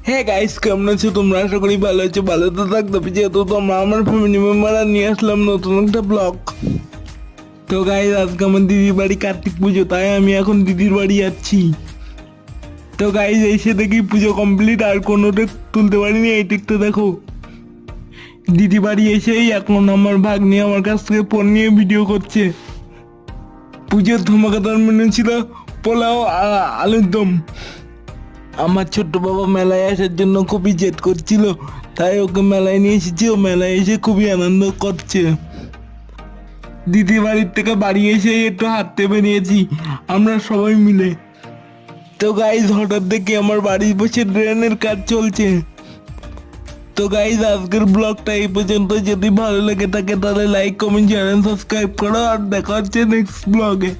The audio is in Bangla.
হ্যাঁ গাইস, কেমন আছো তোমরা? আশা করি ভালো আছো। ভালো তো থাকতে হবে, যেহেতু তোমরা আমার ফ্যামিলি মেম্বাররা নিয়ে আসলাম নতুন একটা ব্লগ। তো গাইস, আজকে আমার দিদির বাড়ি কার্তিক পুজো, তাই আমি এখন দিদির বাড়ি যাচ্ছি। তো গাইস, এসে দেখি পুজো কমপ্লিট, আর কোনো টেক তুলতে পারিনি। এই টেকটা দেখো। দিদি বাড়ি এসেই এখন আমার ভাগ্নি আমার কাছ থেকে ফোন নিয়ে ভিডিও করছে। পুজোর ধমাকাদার মেনু ছিল পোলাও আর আলুর দম। আমার ছোট্ট বাবা মেলায় আসার জন্য খুবই জেদ করছিল, তাই ওকে মেলায় নিয়ে এসেছি। ও মেলায় এসে খুবই আনন্দ করছে। দিদি বাড়ির থেকে বাড়ি এসে একটু হাঁটতে বেরিয়েছি আমরা সবাই মিলে। তো গাইজ, হঠাৎ দেখি আমার বাড়ির পাশে ড্রেনের কাজ চলছে। তো গাইজ, আজকের ব্লগটা এই পর্যন্ত। যদি ভালো লেগে থাকে তাহলে like, comment, share and subscribe করো। আর দেখা হচ্ছে নেক্সট ব্লগে।